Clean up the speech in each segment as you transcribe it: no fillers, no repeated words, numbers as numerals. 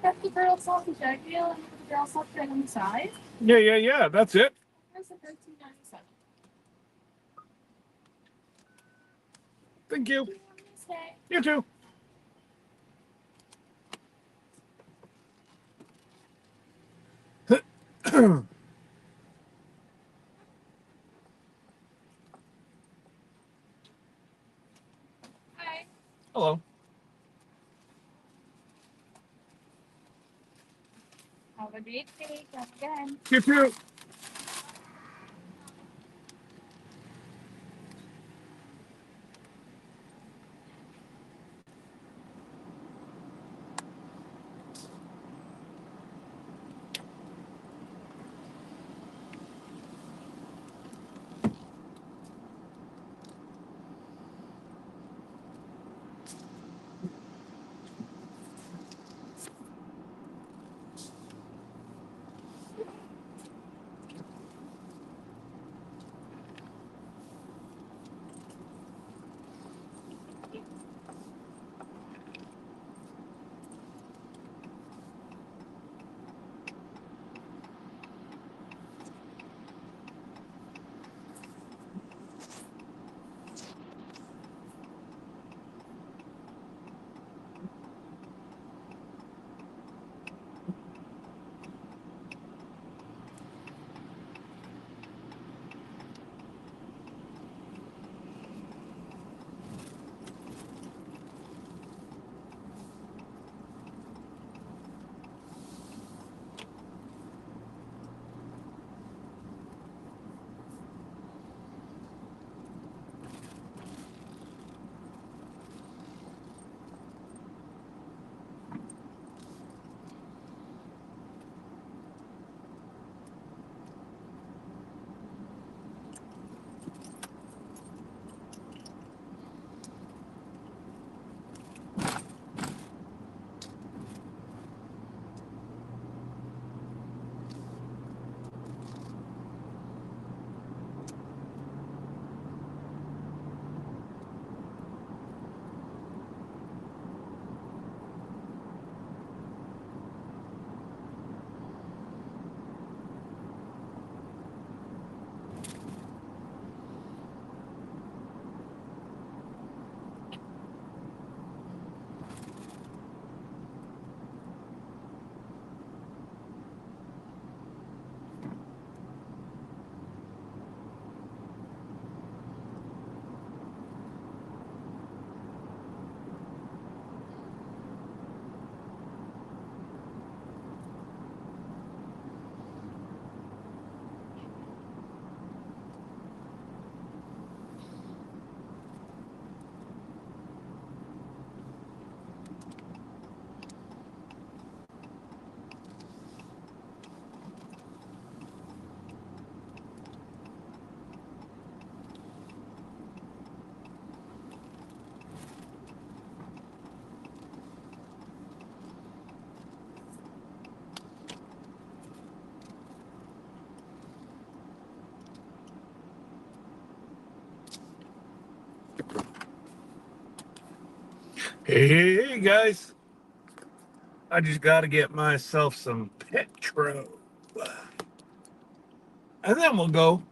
Got the girl salty egg meal and the girl salty egg on the side. Yeah. That's it. There's the 13.97. Thank you. Have a nice day. You too. Hi. Hello. Have a great day. Come again. You too. Hey guys, I just got to get myself some petrol, and then we'll go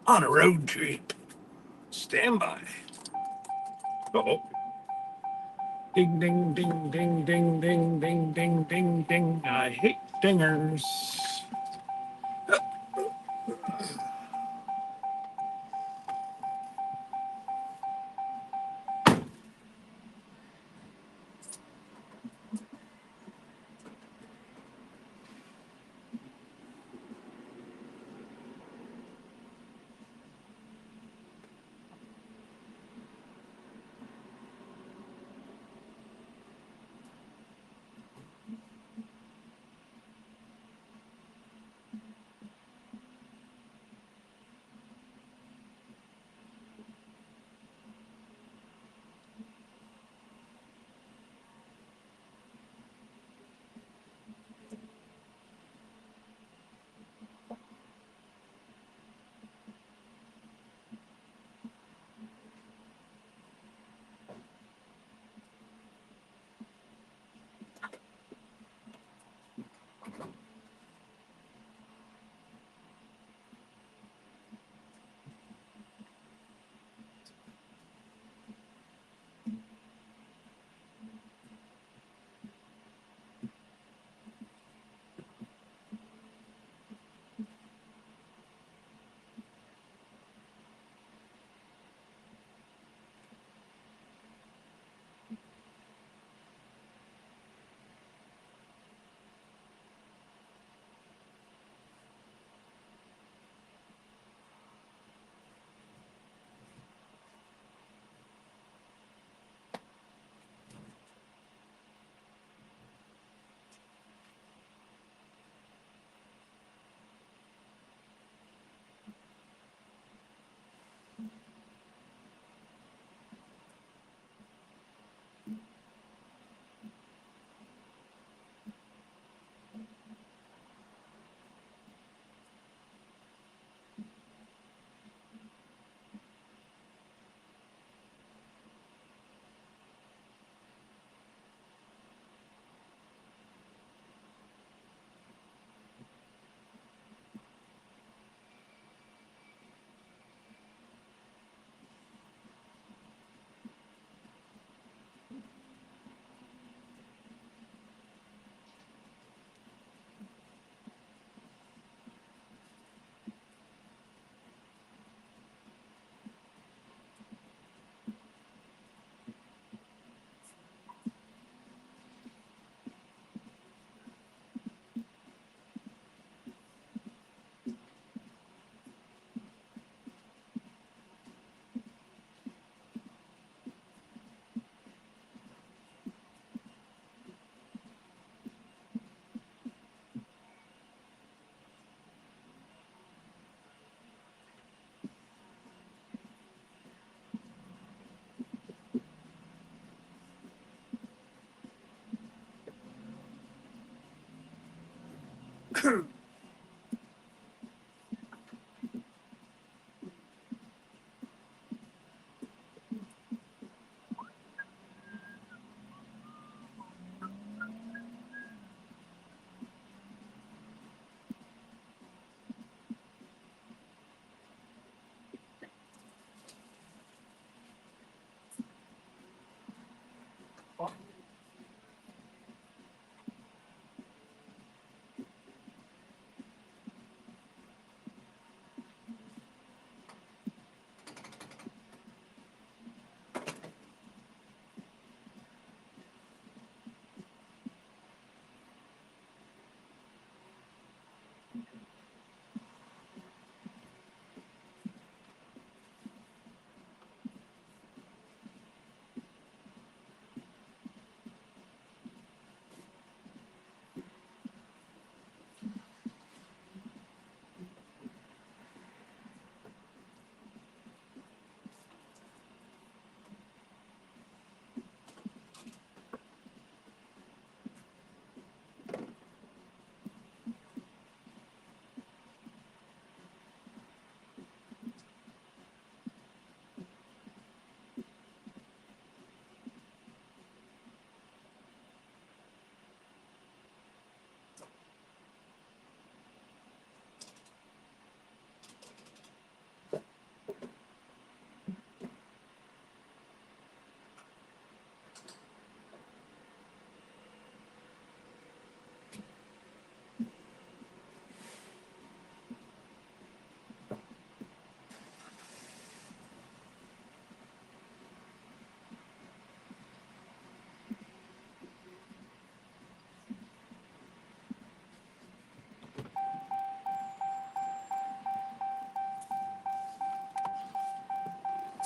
on a road trip. Stand by. Oh, ding ding ding ding ding ding ding ding ding ding. I hate dingers.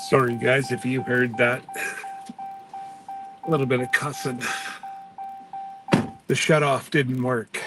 Sorry, guys, if you heard that. A little bit of cussing. The shut off didn't work.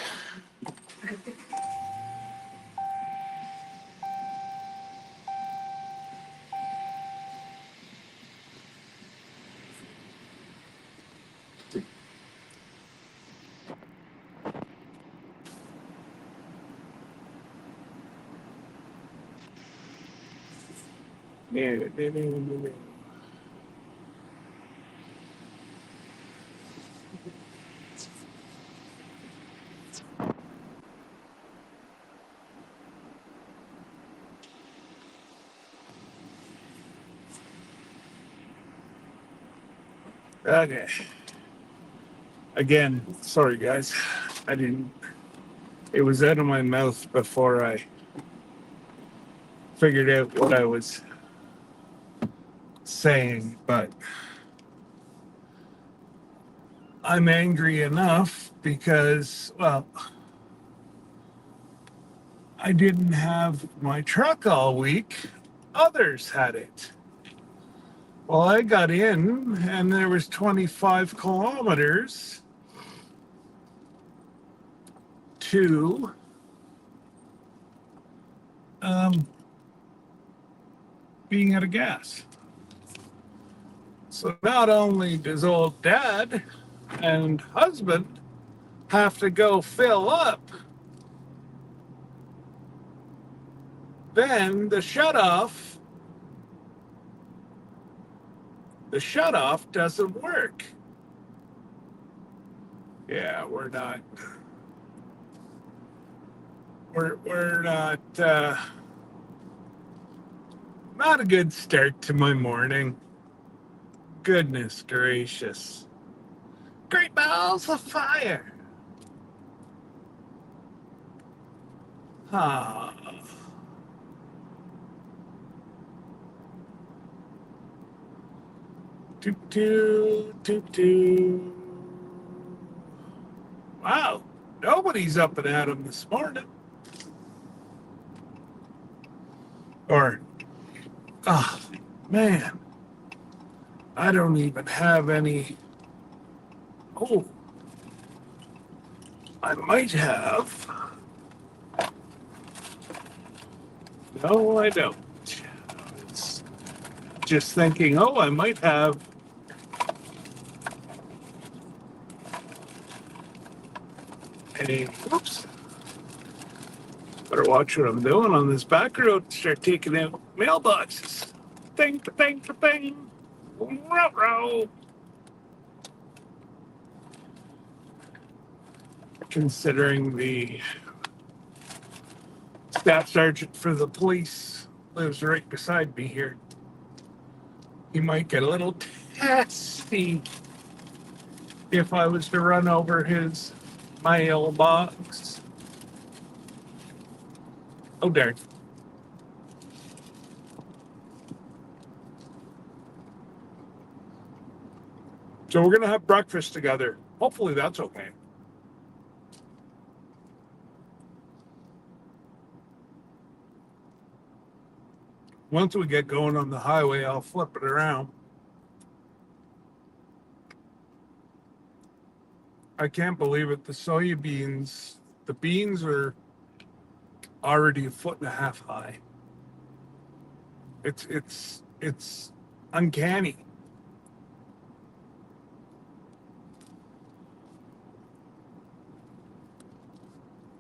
Okay. Again, sorry guys. I didn't. It was out of my mouth before I figured out what I was saying, but I'm angry enough because, well, I didn't have my truck all week. Others had it. Well, I got in and there was 25 kilometers to being out of gas. So not only does old dad and husband have to go fill up, then the shutoff doesn't work. Yeah, we're not not a good start to my morning. Goodness gracious. Great balls of fire. Ah. Toot toot, toot toot. Wow, nobody's up and at 'em this morning. Or, oh, man, I don't even have any. Oh, I might have. No, I don't. It's just thinking, oh, I might have a, oops, Better watch what I'm doing on this back road. Start taking out mailboxes. Ding, ding, ding. Row. Considering the staff sergeant for the police lives right beside me here, he might get a little testy if I was to run over his mailbox. Oh, darn. So we're going to have breakfast together. Hopefully that's okay. Once we get going on the highway, I'll flip it around. I can't believe it. The soybeans, the beans are already 1.5 feet high. It's uncanny.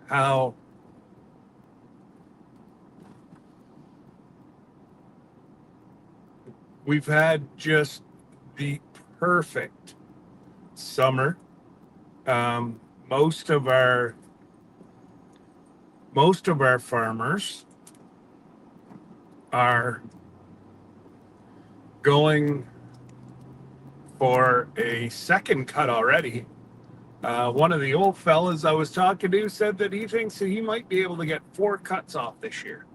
How we've had just the perfect summer. Most of our farmers are going for a second cut already. One of the old fellas I was talking to said that he thinks that he might be able to get 4 cuts off this year.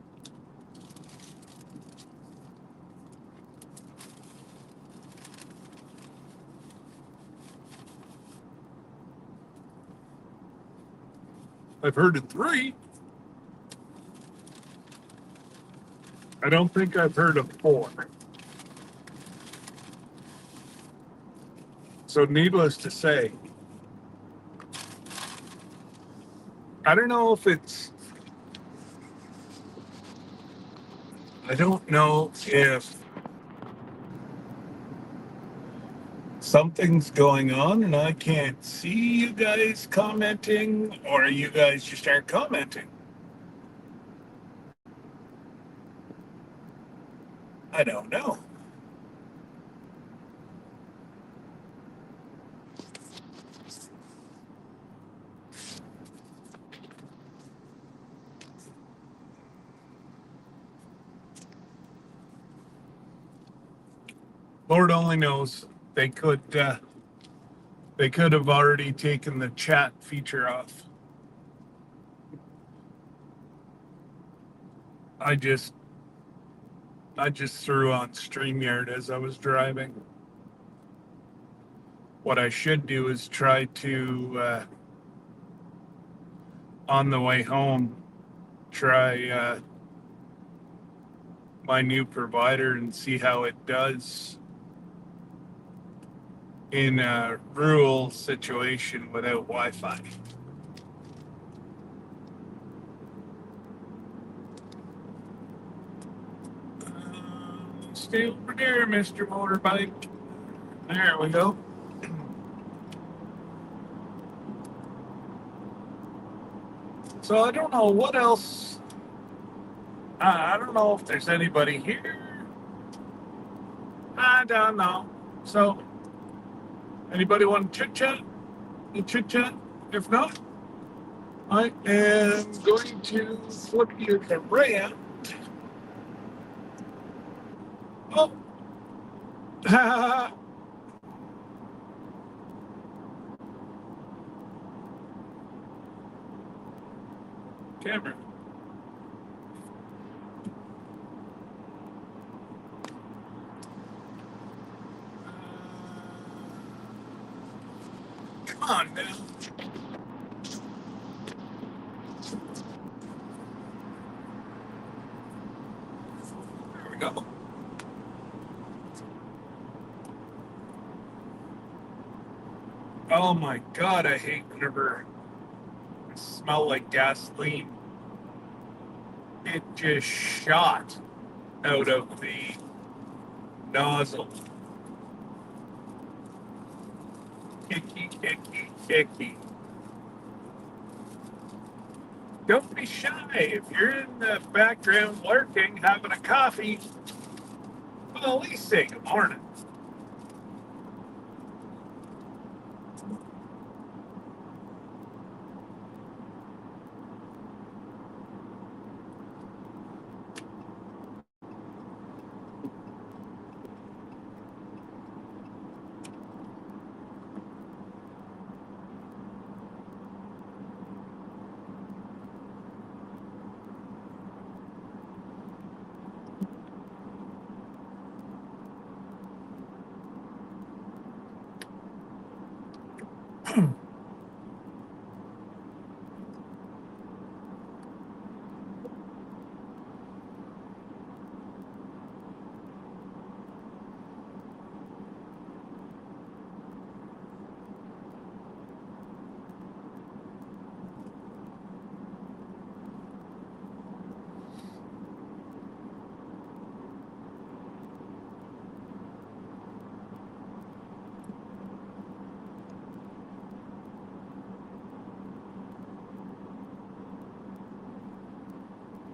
I've heard of 3. I don't think I've heard of 4. So needless to say, I don't know if something's going on and I can't see you guys commenting, or you guys just aren't commenting. I don't know. Lord only knows. They could have already taken the chat feature off. I just threw on StreamYard as I was driving. What I should do is try to, on the way home, try my new provider and see how it does in a rural situation without Wi-Fi. Stay over there, Mr. Motorbike. There we go. So I don't know what else. I don't know if there's anybody here. I don't know. So, anybody want to chit-chat? Chit chat. If not, I am going to flip your camera. Oh, camera. Come on now. There we go. Oh my God, I hate whenever I smell like gasoline. It just shot out of the nozzle. Icky, icky, icky. Don't be shy. If you're in the background lurking, having a coffee, well, at least say good morning.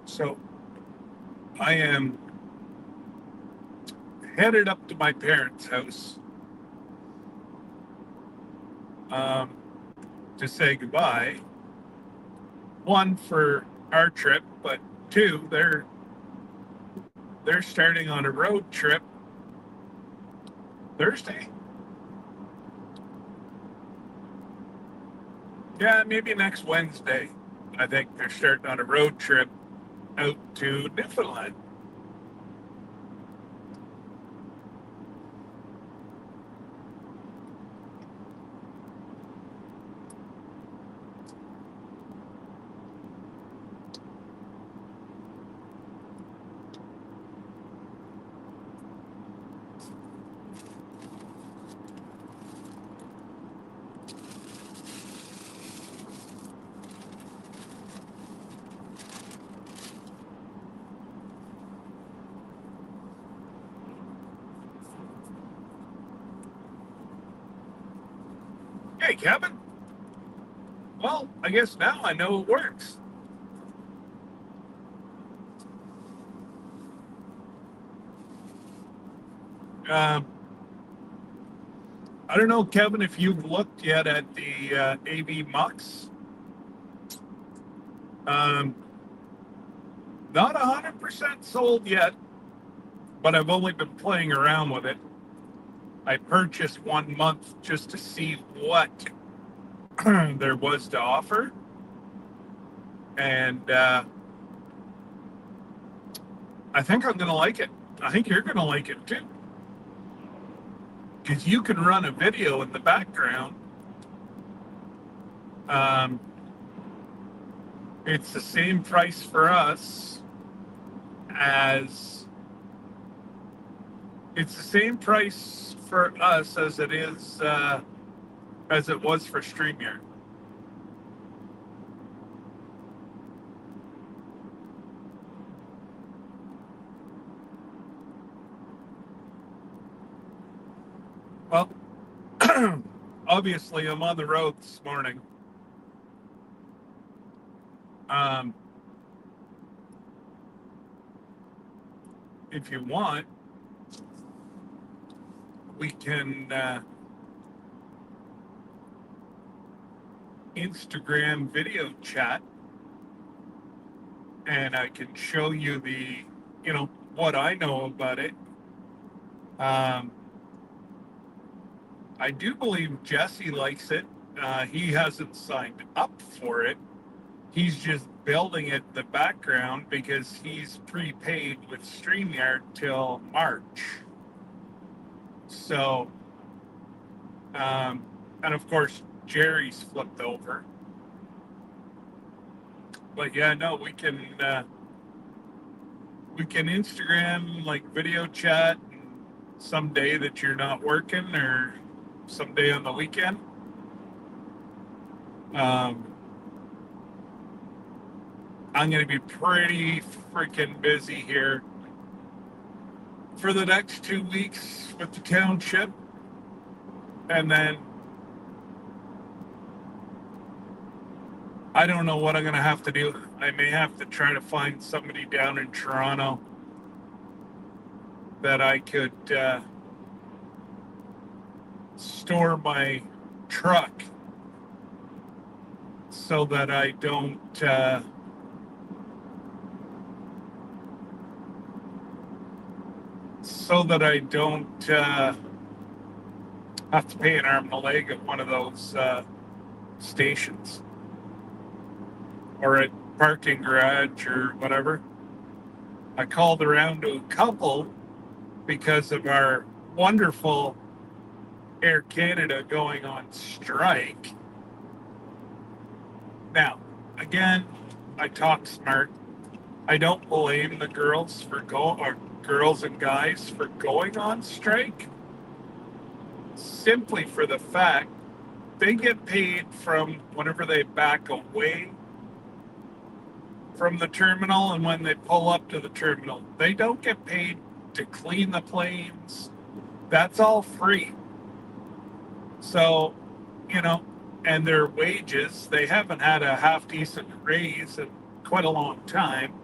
So I am headed up to my parents' house um, to say goodbye. One, for our trip, but two, they're starting on a road trip Thursday. Yeah, maybe next Wednesday. I think they're starting on a road trip out to Newfoundland. Hey, Kevin. Well, I guess now I know it works. Um, I don't know, Kevin, if you've looked yet at the AV Mux. Um, Not 100% sold yet, but I've only been playing around with it. I purchased 1 month just to see what there was to offer. And I think I'm going to like it. I think you're going to like it too. Because you can run a video in the background. It's the same price for us as it's the same price for us as it is as it was for StreamYard. Well, obviously, I'm on the road this morning. If you want, we can Instagram video chat, and I can show you what I know about it. I do believe Jesse likes it. He hasn't signed up for it. He's just building it in the background because he's prepaid with StreamYard till March. So, and of course, Jerry's flipped over. But yeah, no, we can Instagram like video chat some day that you're not working or someday on the weekend. I'm going to be pretty freaking busy here for the next 2 weeks with the township. And then I don't know what I'm going to have to do. I may have to try to find somebody down in Toronto that I could store my truck so that I don't have to pay an arm and a leg at one of those stations or at parking garage or whatever. I called around to a couple because of our wonderful Air Canada going on strike. Now, again, I talk smart. I don't blame the girls or girls and guys for going on strike, simply for the fact they get paid from whenever they back away from the terminal and when they pull up to the terminal. They don't get paid to clean the planes. That's all free. So, and their wages, they haven't had a half decent raise in quite a long time.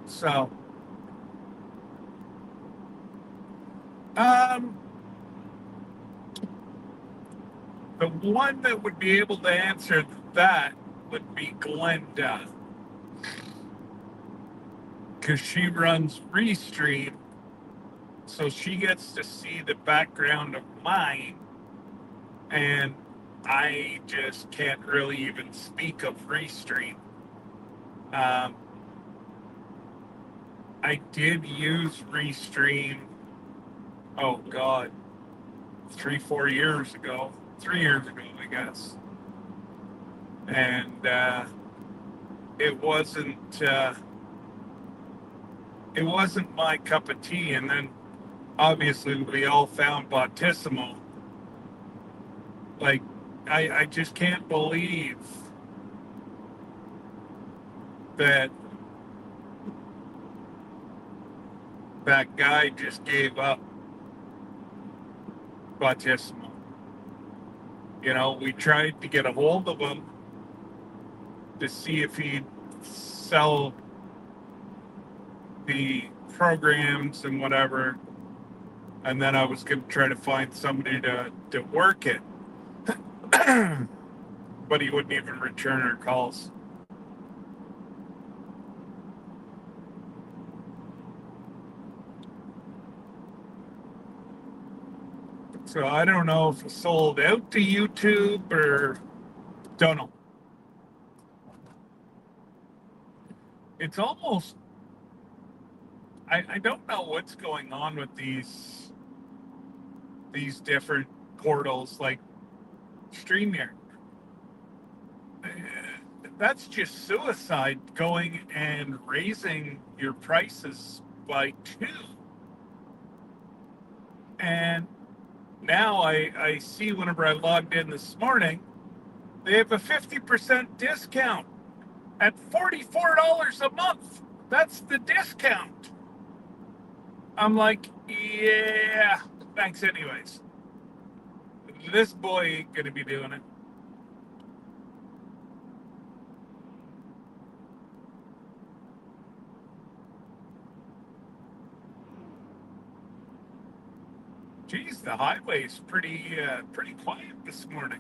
So, the one that would be able to answer that would be Glenda, because she runs Restream, so she gets to see the background of mine, and I just can't really even speak of Restream. I did use Restream, oh God, 3 years ago, I guess. And it wasn't my cup of tea. And then obviously we all found Bautissimo. Like, I just can't believe that guy just gave up Bautissimo. We tried to get a hold of him to see if he'd sell the programs and whatever, and then I was going to try to find somebody to work it. But he wouldn't even return our calls. So I don't know if he sold out to YouTube or don't know. It's almost, I don't know what's going on with these different portals like StreamYard. That's just suicide, going and raising your prices by 2. And now I see whenever I logged in this morning, they have a 50% discount at $44 a month. That's the discount. I'm like, yeah, thanks anyways. This boy ain't going to be doing it. Geez, the highway's pretty quiet this morning.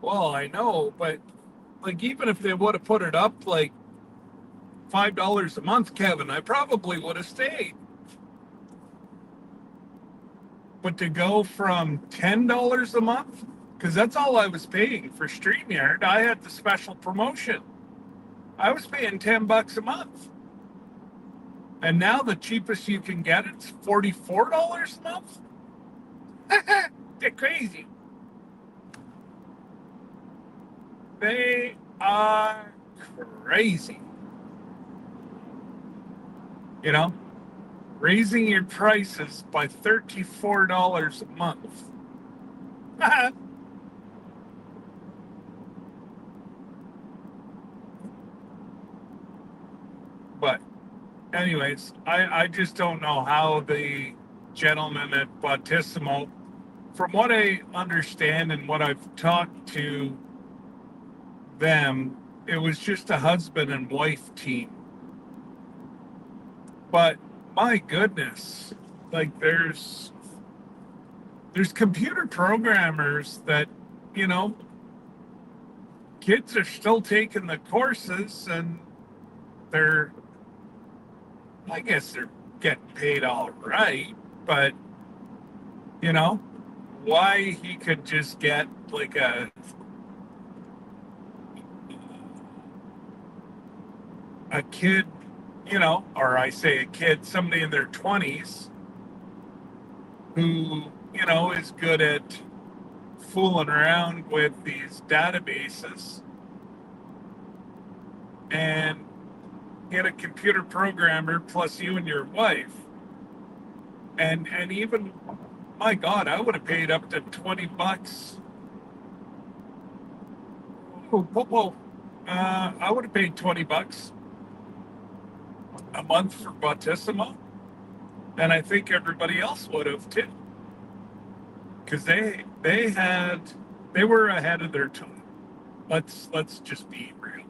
Well, I know, but like, even if they would have put it up like $5 a month, Kevin, I probably would have stayed. But to go from $10 a month, because that's all I was paying for StreamYard, I had the special promotion. I was paying $10 a month. And now the cheapest you can get it's $44 a month. They're crazy. They are crazy. You know, raising your prices by $34 a month. But anyways, I just don't know how the gentleman at Bautissimo, from what I understand and what I've talked to them, it was just a husband and wife team. But my goodness, like there's computer programmers that, you know, kids are still taking the courses and they're, I guess they're getting paid all right, but you know, why he could just get like a kid, you know, or I say a kid, somebody in their 20s who, you know, is good at fooling around with these databases and get a computer programmer plus you and your wife. And even, my God, I would have paid up to $20. Whoa. I would have paid $20 a month for Bautissimo, and I think everybody else would have too, because they were ahead of their time. Let's just be real.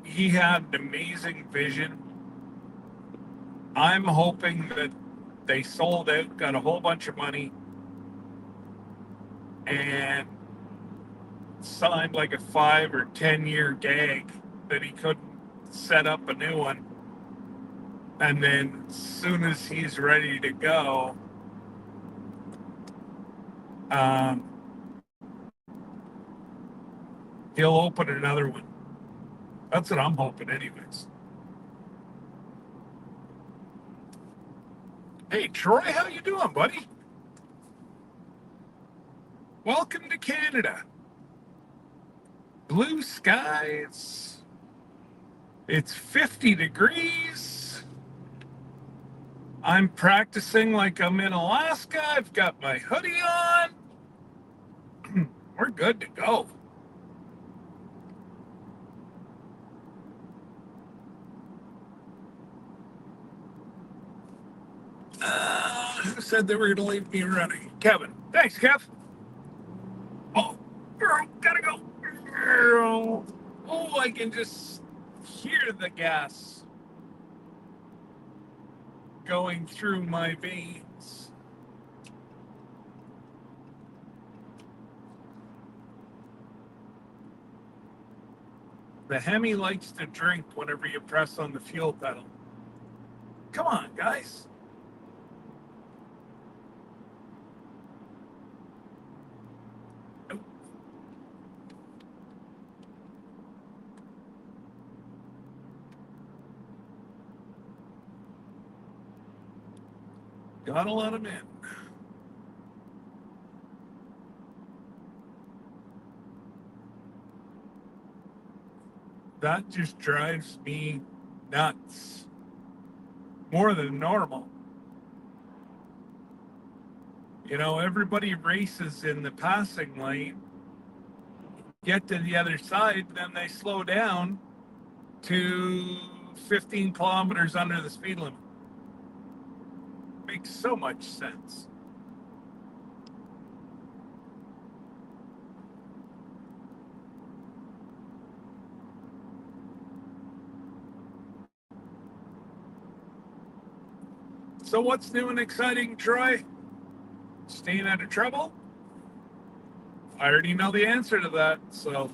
He had an amazing vision. I'm hoping that they sold out, got a whole bunch of money, and signed like a 5 or 10 year gag that he couldn't set up a new one. And then as soon as he's ready to go, um, he'll open another one. That's what I'm hoping, anyways. Hey, Troy, how you doing, buddy? Welcome to Canada. Blue skies. It's 50 degrees. I'm practicing like I'm in Alaska. I've got my hoodie on. We're good to go. Who said they were going to leave me running? Kevin. Thanks, Kev. Oh, girl, gotta go. Girl. Oh, I can just hear the gas going through my veins. The Hemi likes to drink whenever you press on the fuel pedal. Come on, guys. Gotta let them in. That just drives me nuts. More than normal. You know, everybody races in the passing lane, get to the other side, then they slow down to 15 kilometers under the speed limit. Makes so much sense. So what's new and exciting, Troy? Staying out of trouble? I already know the answer to that, so.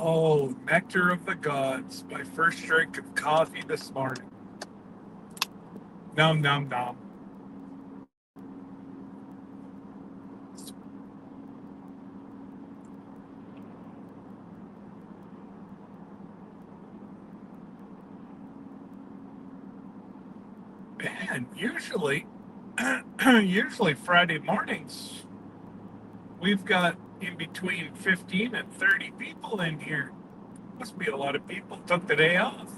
Oh, Nectar of the Gods, my first drink of coffee this morning. Nom nom nom. man, usually, usually Friday mornings, we've got in between 15 and 30 people in here. Must be a lot of people. Took the day off.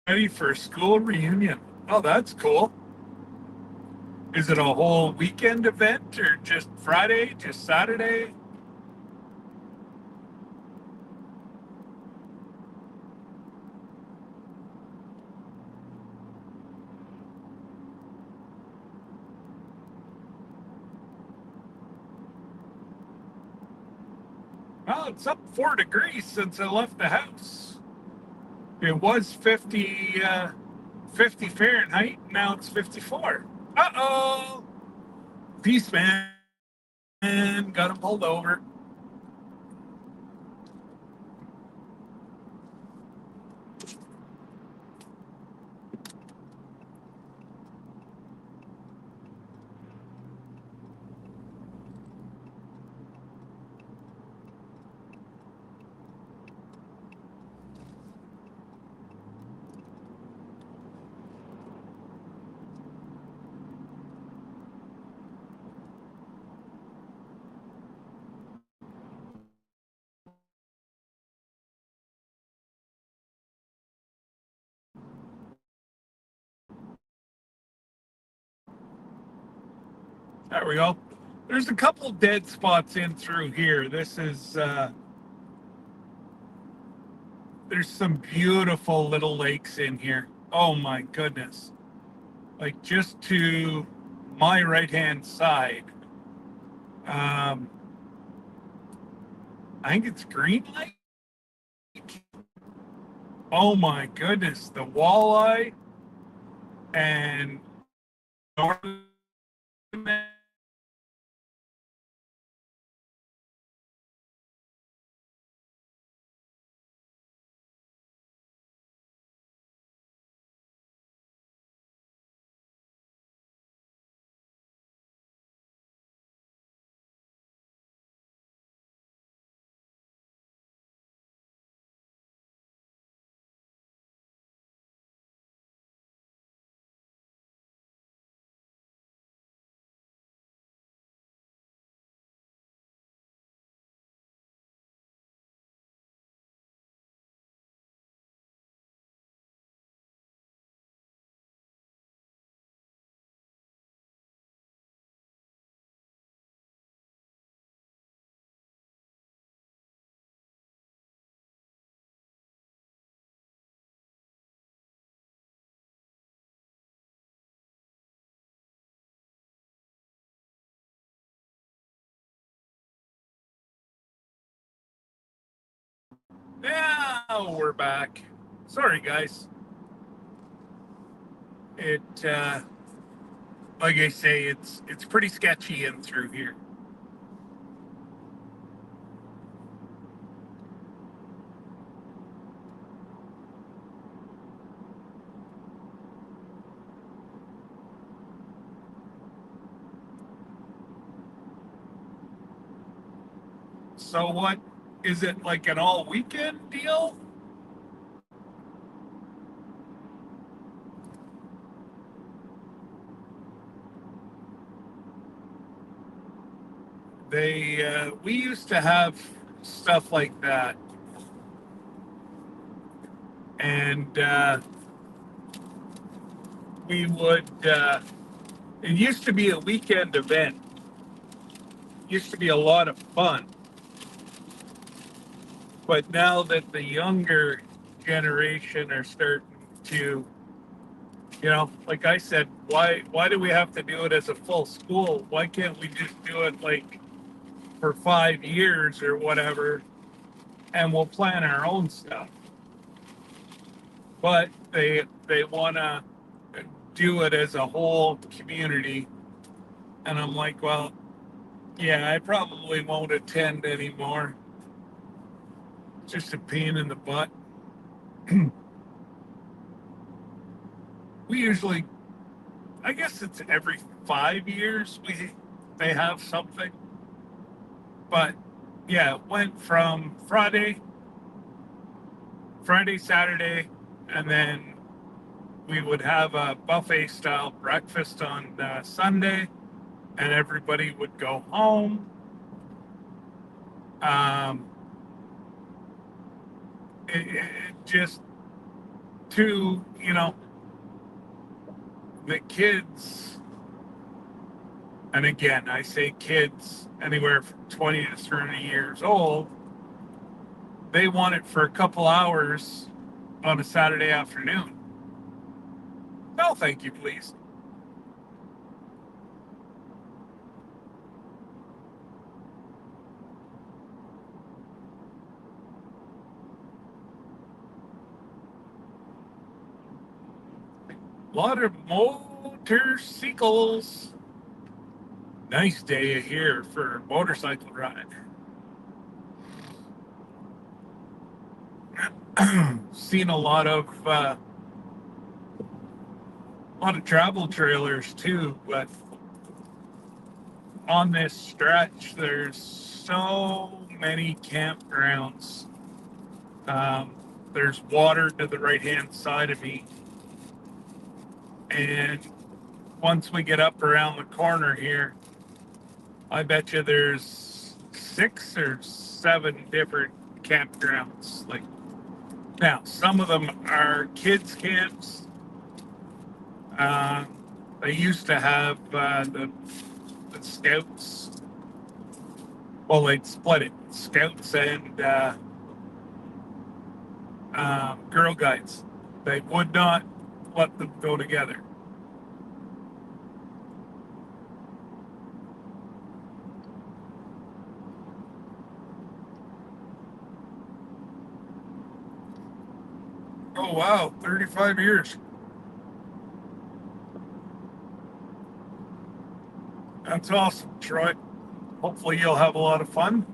Ready for a school reunion. Oh, that's cool. Is it a whole weekend event or just Friday, just Saturday? Well, it's up 4 degrees since I left the house. It was 50 Fahrenheit. Now it's 54. Uh-oh. Peace, man. Got him pulled over. There we go. There's a couple dead spots in through here. There's some beautiful little lakes in here. Oh my goodness. Like just to my right hand side. Um, I think it's Green Lake. Oh my goodness. The walleye and northern. Now we're back. Sorry, guys. It, like I say, it's pretty sketchy in through here. So what is it like an all weekend deal? We used to have stuff like that, and we would. It used to be a weekend event. Used to be a lot of fun, but now that the younger generation are starting to, like I said, why do we have to do it as a full school? Why can't we just do it like for 5 years or whatever, and we'll plan our own stuff? But they want to do it as a whole community. And I'm like, well, yeah, I probably won't attend anymore. It's just a pain in the butt. We usually, I guess it's every 5 years they have something. But yeah, it went from Friday, Saturday, and then we would have a buffet style breakfast on Sunday, and everybody would go home. Um, it just to, the kids, and again, I say kids anywhere from 20 to 30 years old, they want it for a couple hours on a Saturday afternoon. No, thank you, please. A lot of motorcycles. Nice day here for a motorcycle ride. Seen a lot of travel trailers too, but on this stretch, there's so many campgrounds. There's water to the right-hand side of me, and once we get up around the corner here, I bet you there's 6 or 7 different campgrounds. Like, now, some of them are kids' camps. They used to have the scouts. Well, they'd split it, scouts and Girl Guides. They would not let them go together. Oh, wow, 35 years. That's awesome, Troy. Hopefully you'll have a lot of fun.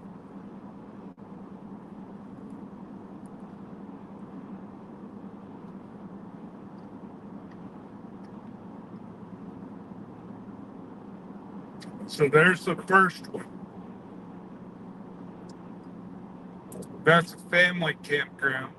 So there's the first one. That's a family campground.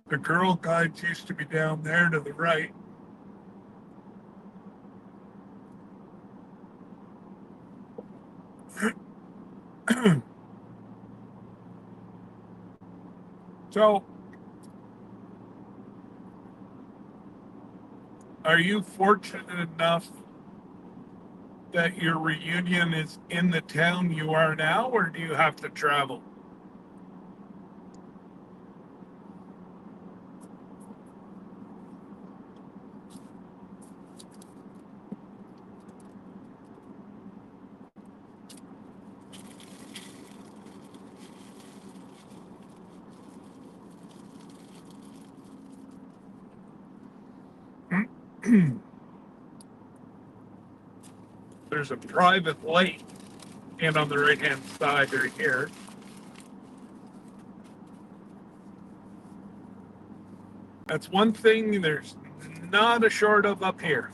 The Girl Guides used to be down there to the right. So, are you fortunate enough that your reunion is in the town you are now, or do you have to travel? There's a private lake and on the right hand side right here. That's one thing there's not a short of up here.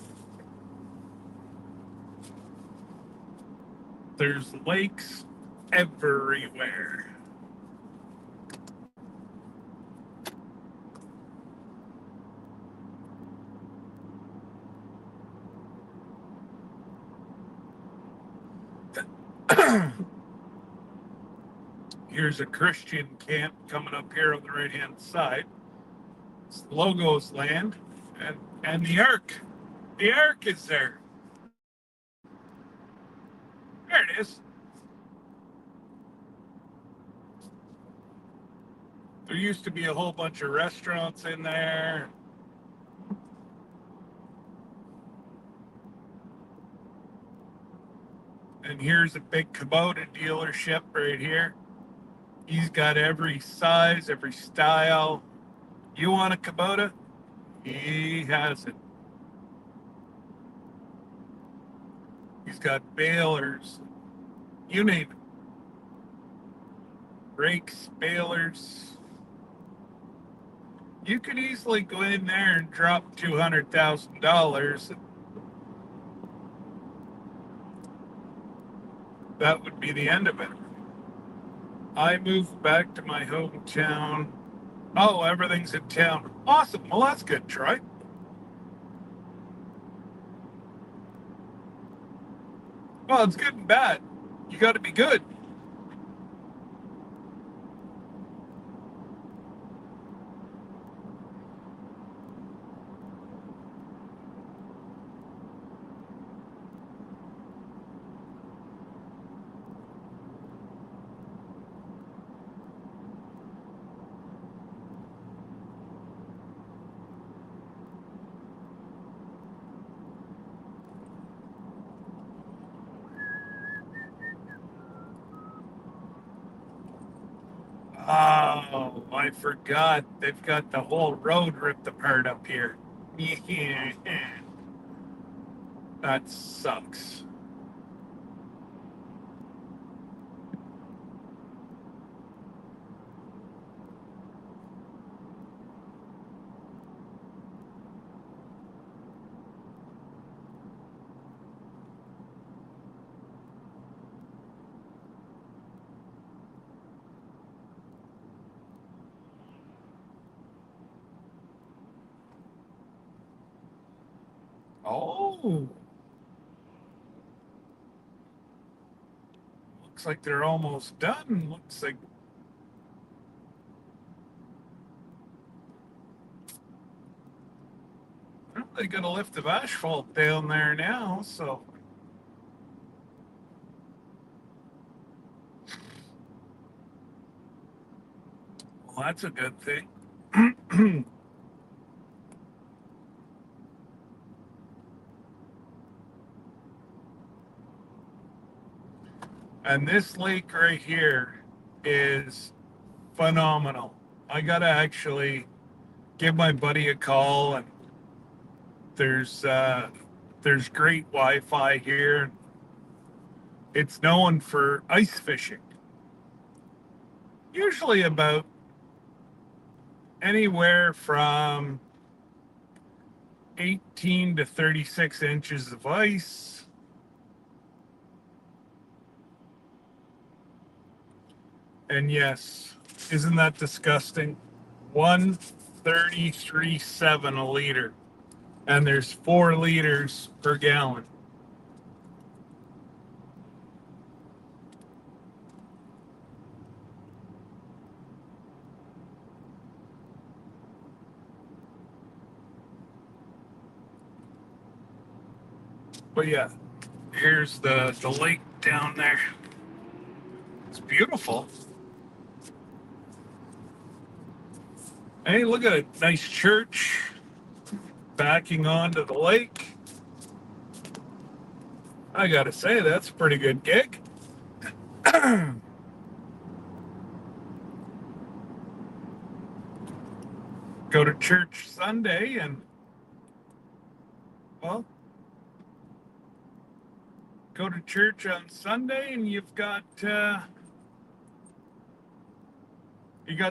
There's lakes everywhere. Here's a Christian camp coming up here on the right hand side. It's Logos land, and the Ark. The Ark is there. There it is. There used to be a whole bunch of restaurants in there. And here's a big Kubota dealership right here. He's got every size, every style. You want a Kubota? He has it. He's got balers. You name it. Rakes, balers. You could easily go in there and drop $200,000. That would be the end of it. I moved back to my hometown. Oh, everything's in town. Awesome. Well, that's good, Troy. Well, it's good and bad. You got to be good. Oh, I forgot. They've got the whole road ripped apart up here. That sucks. Oh, looks like they're almost done. Looks like well, they got a lift of asphalt down there now, so well, that's a good thing. And this lake right here is phenomenal. I gotta actually give my buddy a call, and there's great Wi-Fi here. It's known for ice fishing. Usually about anywhere from 18 to 36 inches of ice. And yes, isn't that disgusting? 133.7 a liter. And there's 4 liters per gallon. But yeah, here's the lake down there. It's beautiful. Hey, look at it. Nice church backing onto the lake. I gotta say, that's a pretty good gig. Go to church Sunday and, well, go to church on Sunday and you got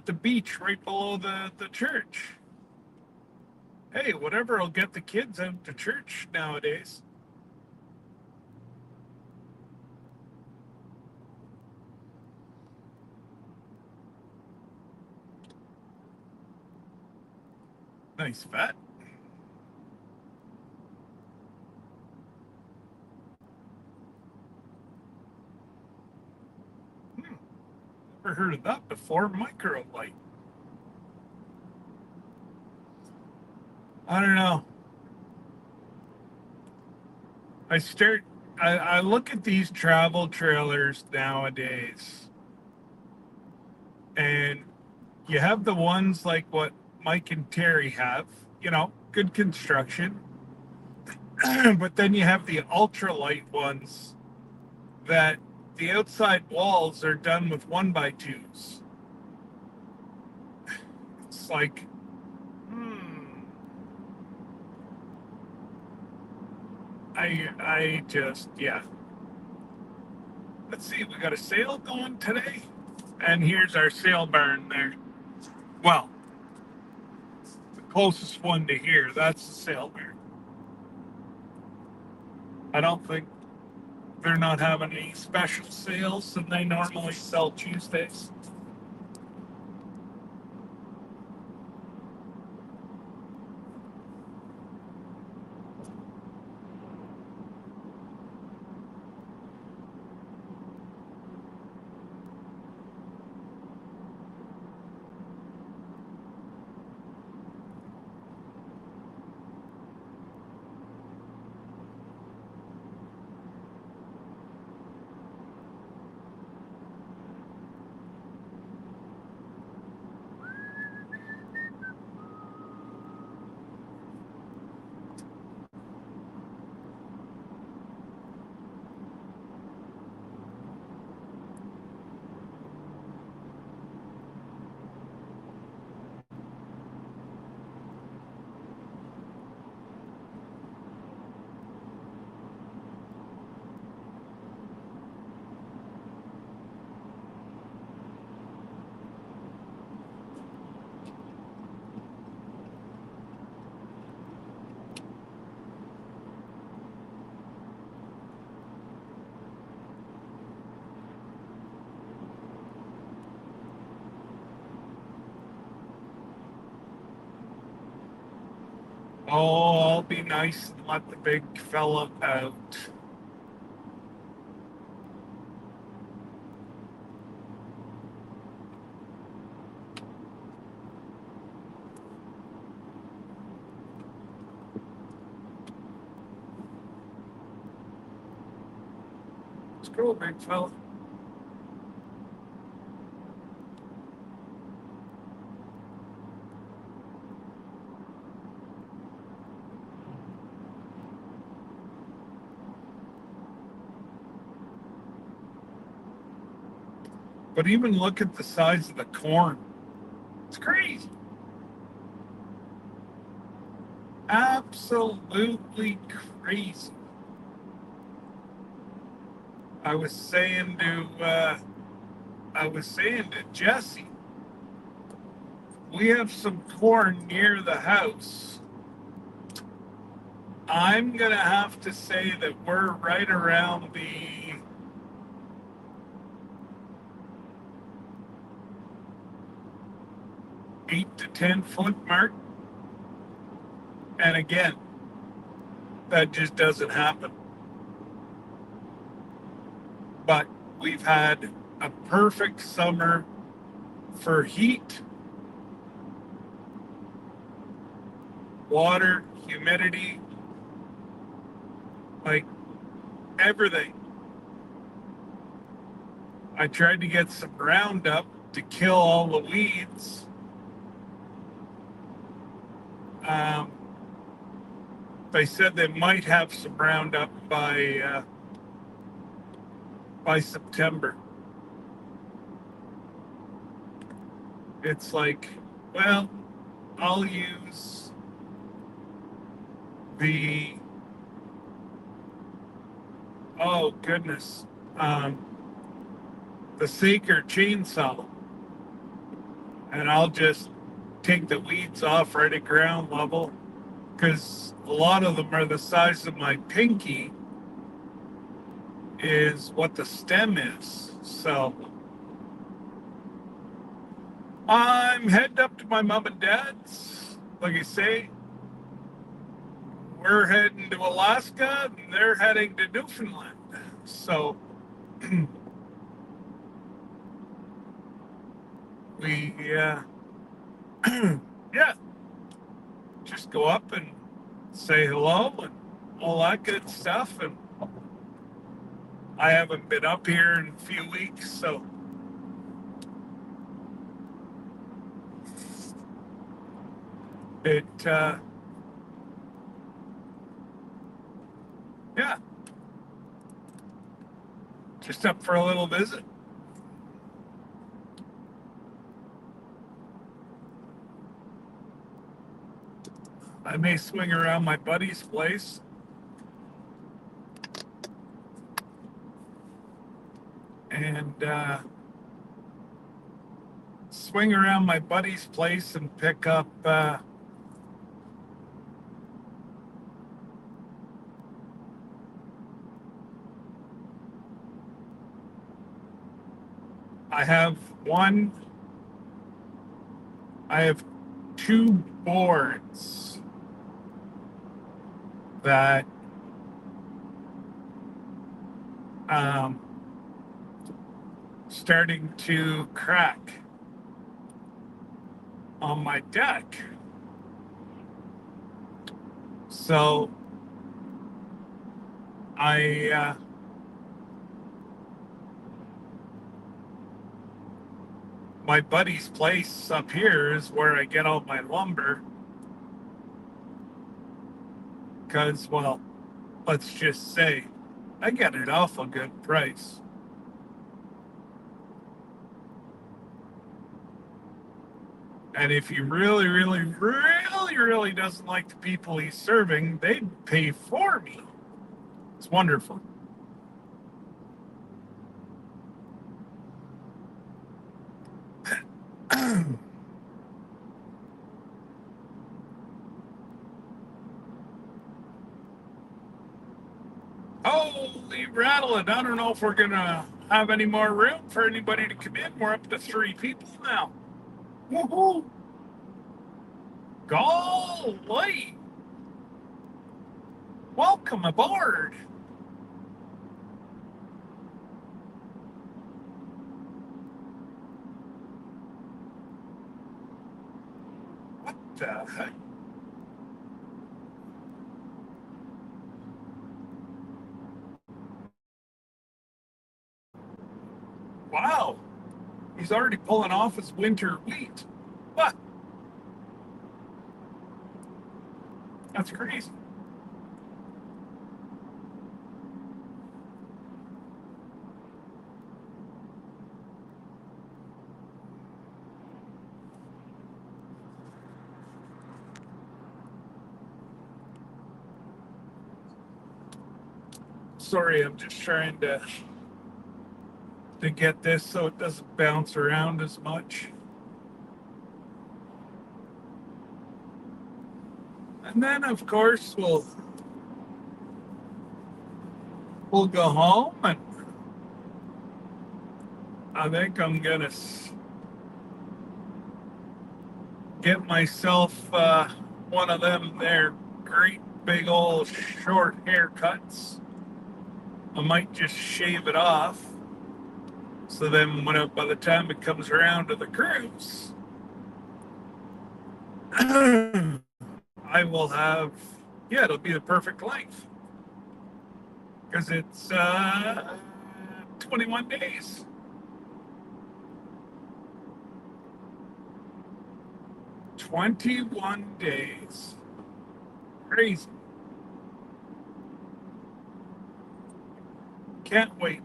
the beach right below the church. Hey, whatever will get the kids out to church nowadays. Nice vet. Never heard of that before. Microlight. I don't know. I look at these travel trailers nowadays, and You have the ones like what Mike and Terry have, good construction. But then you have the ultralight ones that the outside walls are done with 1x2s. It's like, I just, yeah. Let's see, we got a sale going today. And here's our sale barn there. Well, the closest one to here, that's the sale barn. I don't think they're not having any special sales, and they normally sell Tuesdays. Oh, I'll be nice and let the big fella out. Let's go, big fella. But even look at the size of the corn. It's crazy. Absolutely crazy. I was saying to Jesse, we have some corn near the house. I'm gonna have to say that we're right around the 8 to 10 foot mark. And again, that just doesn't happen. But we've had a perfect summer for heat, water, humidity, like everything. I tried to get some Roundup to kill all the weeds. They said they might have some Roundup by September. It's like, well, I'll use the, oh goodness, the Saker chainsaw, and I'll just take the weeds off right at ground level, because a lot of them are the size of my pinky is what the stem is. So I'm heading up to my mom and dad's. Like I say, we're heading to Alaska and they're heading to Newfoundland. So we yeah, just go up and say hello and all that good stuff. And I haven't been up here in a few weeks, so It, yeah, just up for a little visit. I may swing around my buddy's place. And swing around my buddy's place and pick up I have one, I have two boards that starting to crack on my deck. So I my buddy's place up here is where I get all my lumber. Because, well, let's just say I get it off a good price. And if he really, really, really, really doesn't like the people he's serving, they pay for me. It's wonderful. Holy rattling. I don't know if we're going to have any more room for anybody to come in. We're up to 3 people now. Woohoo! Golly! Welcome aboard. What the heck? Wow. He's already pulling off his winter wheat. What? That's crazy. Sorry, I'm just trying to get this so it doesn't bounce around as much. And then, of course, we'll go home, and I think I'm gonna get myself one of them there great big old short haircuts. I might just shave it off, so then by the time it comes around to the cruise, I will have, yeah, it'll be the perfect length. Because it's 21 days. $21. Crazy. Can't wait.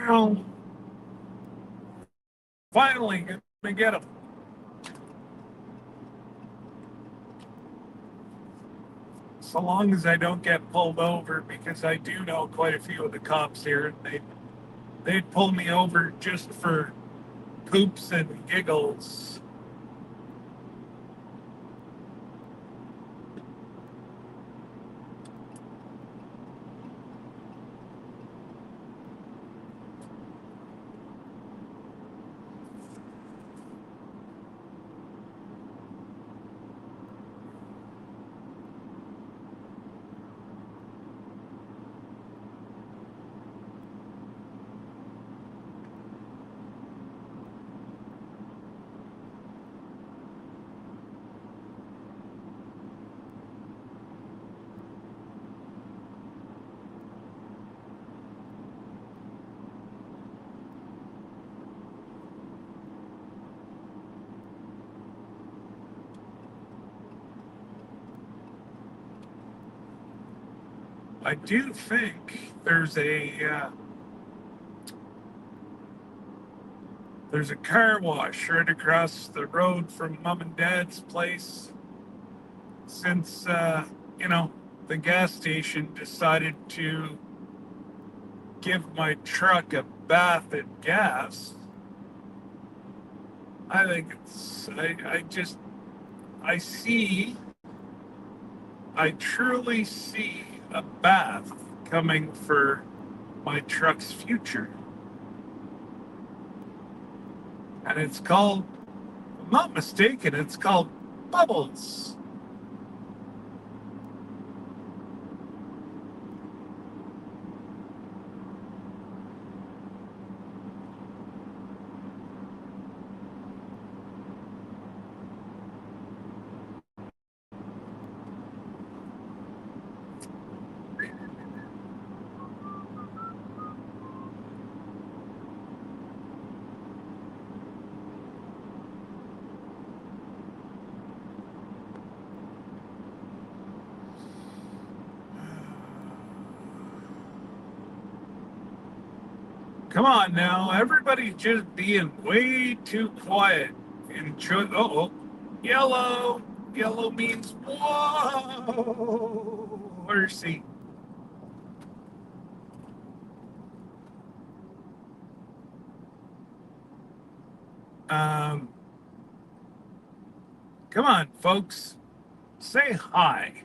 Now, finally, gonna get them. so long as I don't get pulled over, because I do know quite a few of the cops here, and they'd pull me over just for poops and giggles. I do think there's a car wash right across the road from Mom and Dad's place. Since the gas station decided to give my truck a bath in gas, I think I see, I truly see a bath coming for my truck's future. And it's called, if I'm not mistaken, it's called Bubbles. Come on now, everybody's just being way too quiet. Enjoy. Oh, yellow. Yellow means whoa. Mercy. Um, Come on, folks. Say hi.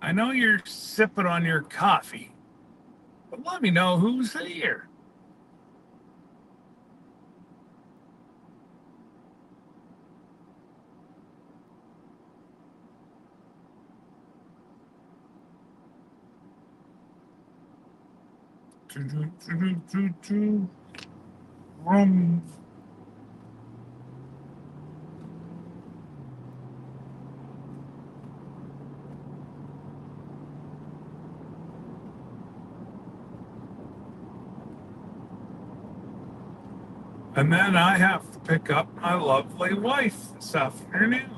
I know you're sipping on your coffee, but let me know who's here. Rum. And then I have to pick up my lovely wife this afternoon.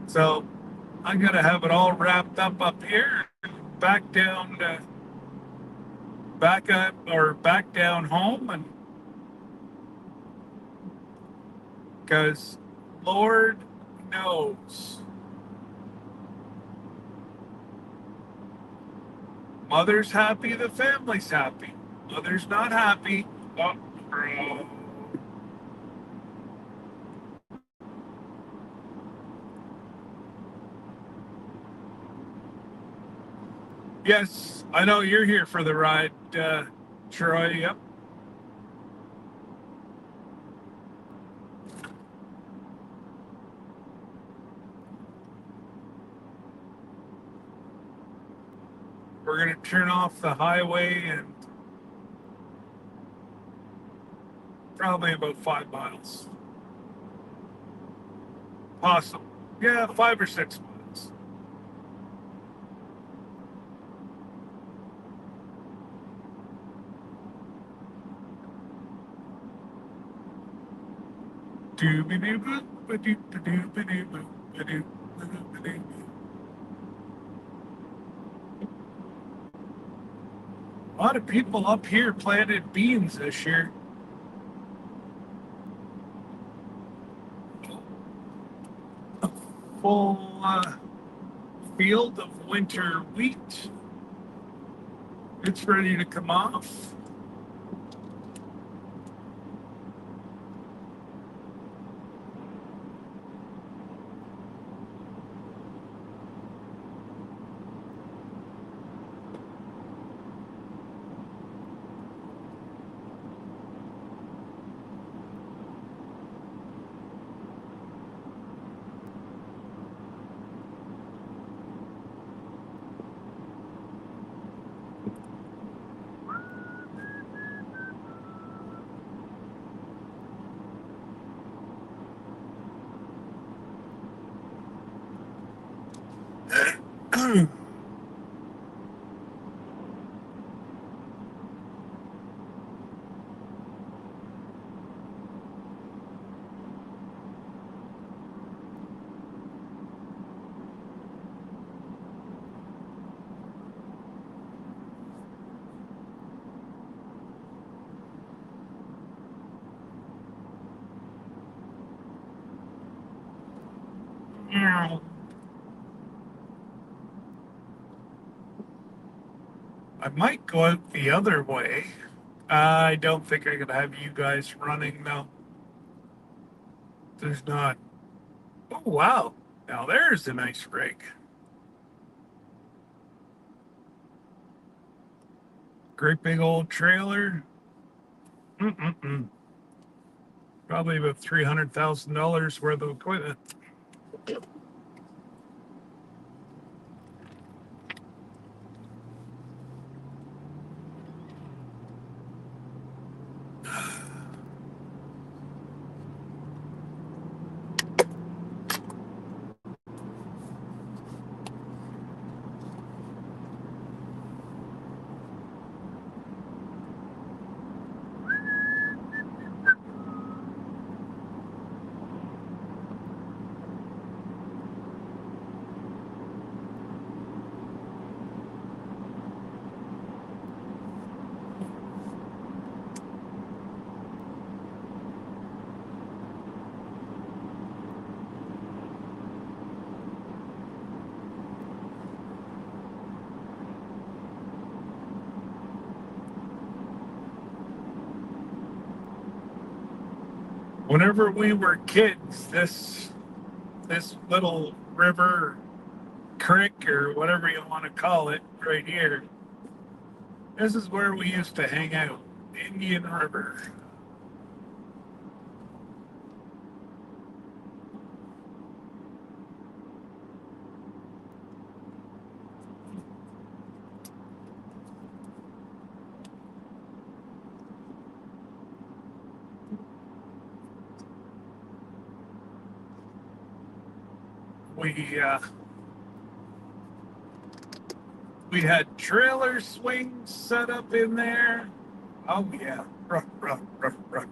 So I gotta have it all wrapped up here, back down, back up or back down home, and because Lord knows, mother's happy, the family's happy. Mother's not happy. Oh, yes, I know you're here for the ride, Troy. Yep. We're going to turn off the highway and probably about 5 miles. Possible. Yeah, 5 or 6 miles. A lot of people up here planted beans this year. full field of winter wheat. It's ready to come off. I might go out the other way. I don't think I could have you guys running though. There's not. Oh, wow. Now there's a nice rig. Great big old trailer. Mm-mm-mm. Probably about $300,000 worth of equipment. Whenever we were kids, this little river, creek, or whatever you want to call it, right here, this is where we used to hang out. Indian River. We uh, we had trailer swings set up in there. Oh yeah, ruh, ruh, ruh, ruh.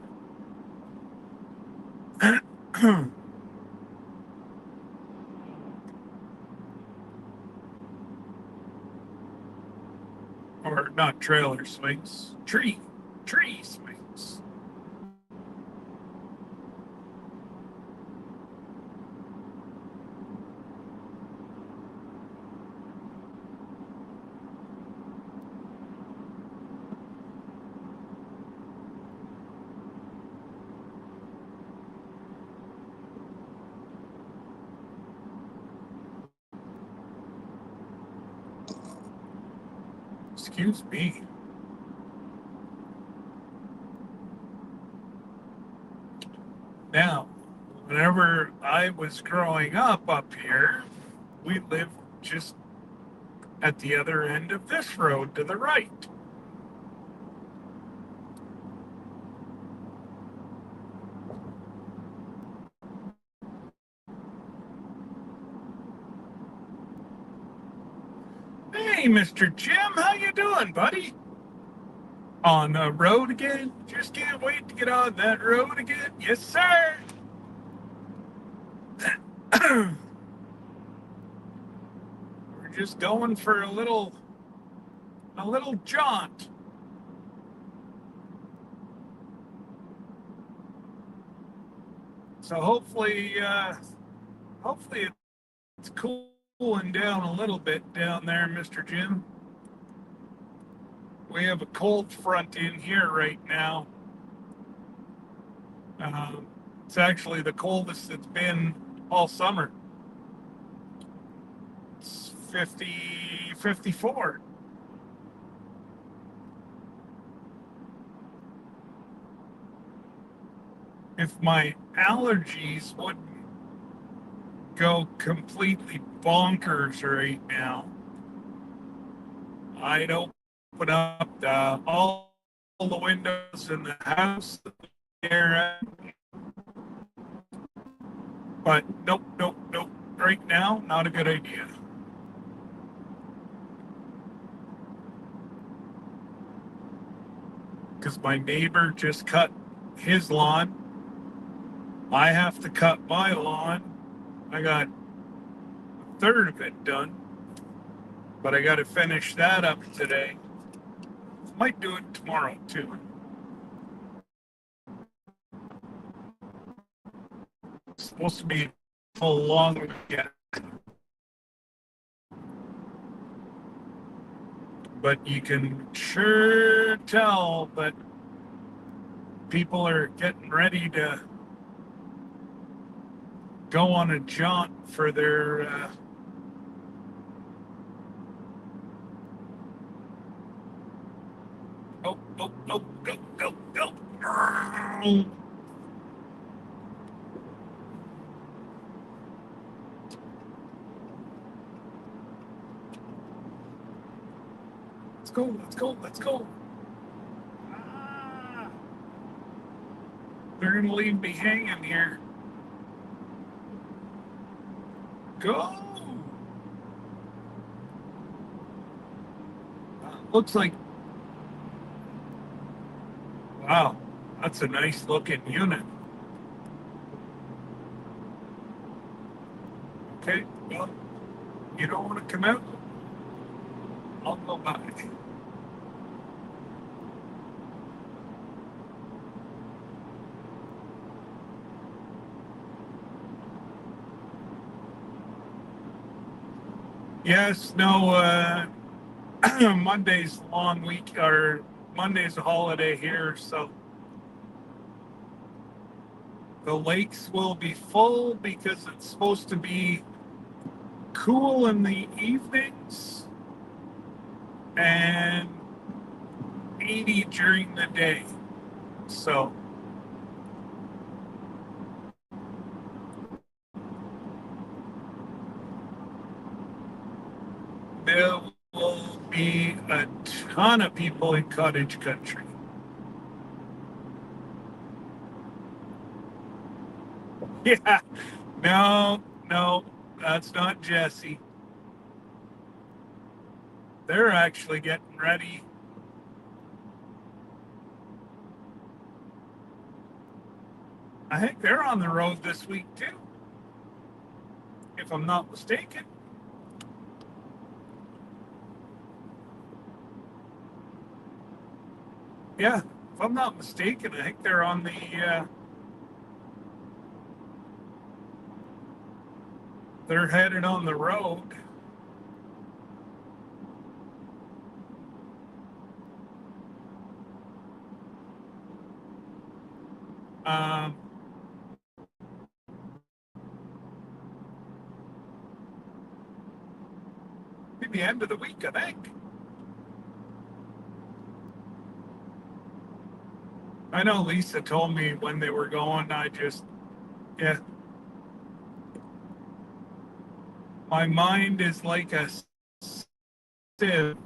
Or not trailer swings, tree swings. Excuse me. Now, whenever I was growing up here, we lived just at the other end of this road to the right. Hey, Mr. Jim, how you doing, buddy? On the road again? Just can't wait to get on that road again. Yes, sir. We're just going for a little jaunt. So hopefully It's cooling down a little bit down there, Mr. Jim. We have a cold front in here right now. It's actually the coldest it's been all summer. It's 50, 54. If my allergies wouldn't go completely bonkers right now, I'd open up all the windows in the house, air, but nope, nope, nope. Right now, not a good idea. Because my neighbor just cut his lawn. I have to cut my lawn. I got a third of it done, but I got to finish that up today. Might do it tomorrow too. It's supposed to be a long weekend, but you can sure tell that people are getting ready to go on a jaunt for their oh, oh, oh, go, go, go. Let's go, let's go, let's go. Ah, they're going to leave me hanging here. Go. Looks like, wow, that's a nice looking unit. Okay, well, you don't want to come out? I'll go by. Yes, no, Monday's long week, or Monday's a holiday here, so the lakes will be full because it's supposed to be cool in the evenings and 80 during the day. So there will be a ton of people in cottage country. Yeah, no, no, that's not Jesse. They're actually getting ready. I think they're on the road this week too, if I'm not mistaken. Yeah, if I'm not mistaken, I think they're on they're headed on the road. Um, maybe the end of the week, I think. I know Lisa told me when they were going. Yeah, my mind is like a sieve.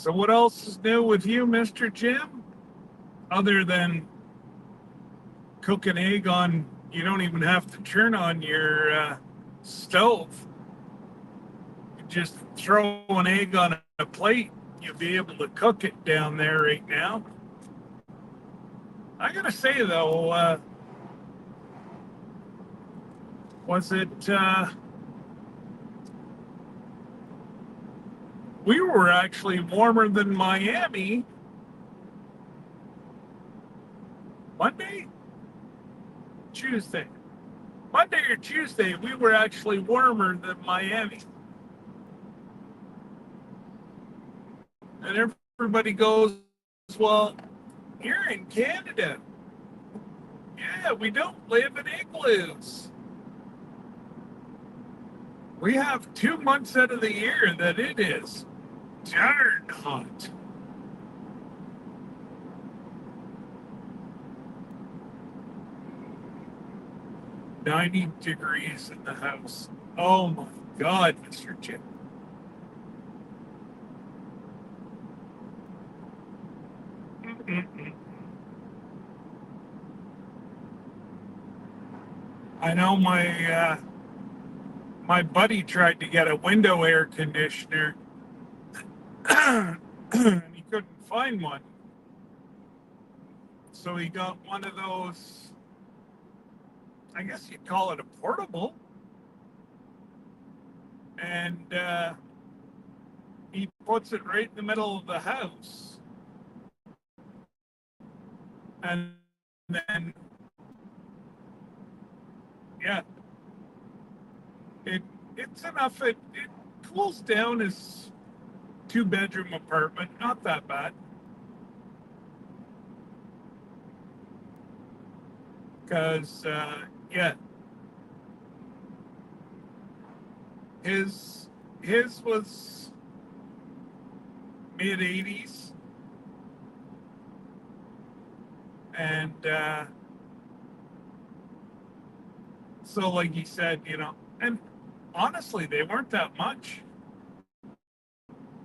So what else is new with you, Mr. Jim? Other than cook an egg on, you don't even have to turn on your stove. You just throw an egg on a plate. You'll be able to cook it down there right now. I gotta say though, was it? We were actually warmer than Miami Monday, Tuesday. Monday or Tuesday, we were actually warmer than Miami. And everybody goes, well, you're in Canada. Yeah, we don't live in igloos. We have 2 months out of the year that it is darn hot. $90 in the house. Oh my God, Mr. Jim. Mm-mm-mm. I know my buddy tried to get a window air conditioner and he couldn't find one. So he got one of those, I guess you'd call it a portable. And he puts it right in the middle of the house. And then, yeah, it's enough. It cools down his 2-bedroom apartment. Not that bad. Because, yeah, his was mid 80s. And so, like he said, and honestly, they weren't that much.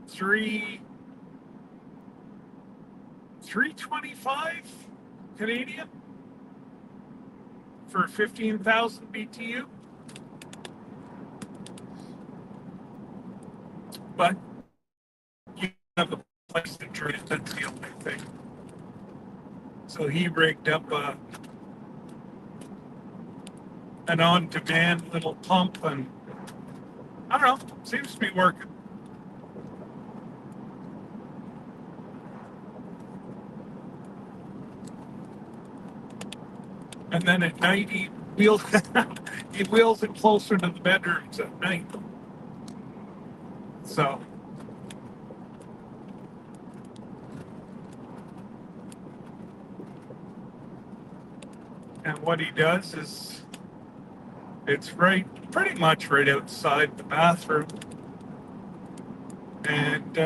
325 Canadian for 15,000 BTU. But you have a place to treat it. That's the only thing. So he rigged up an on-demand little pump, and I don't know, seems to be working. And then at night he wheels he wheels it closer to the bedrooms at night. So and what he does is it's pretty much right outside the bathroom. And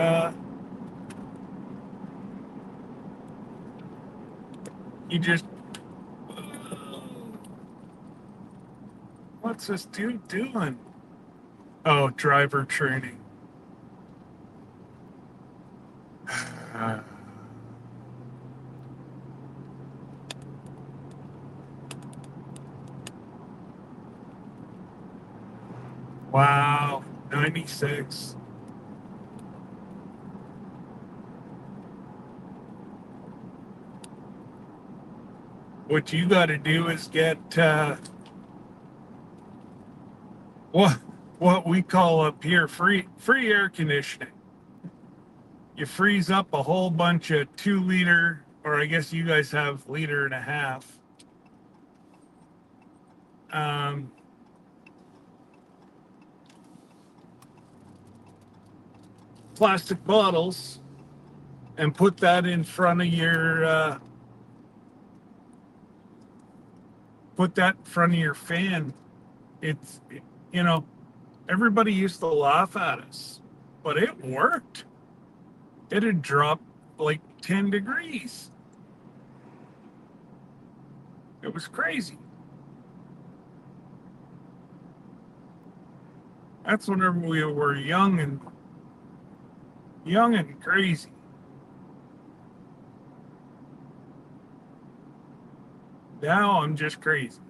he just, what's this dude doing? Oh, driver training. Wow, 96. What you got to do is get what we call up here free air conditioning. You freeze up a whole bunch of 2 liter, or I guess you guys have 1.5 liter. Plastic bottles and put that in front of your fan. It's everybody used to laugh at us, but it worked. It had dropped like 10 degrees. It was crazy. That's whenever we were young and Young and crazy. Now I'm just crazy.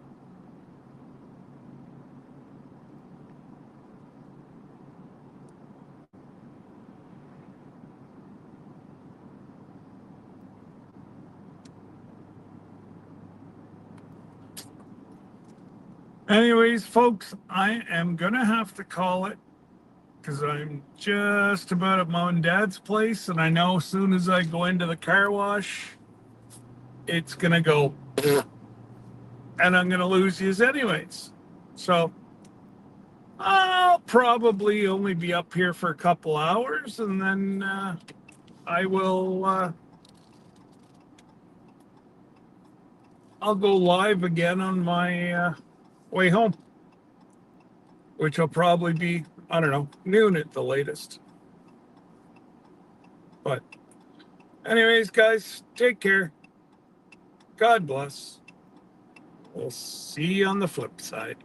Anyways, folks, I am going to have to call it because I'm just about at mom and dad's place. And I know as soon as I go into the car wash, it's going to go and I'm going to lose yous anyways. So I'll probably only be up here for a couple hours and then I will, I'll go live again on my way home, which will probably be, I don't know, noon at the latest. But anyways, guys, take care. God bless. We'll see you on the flip side.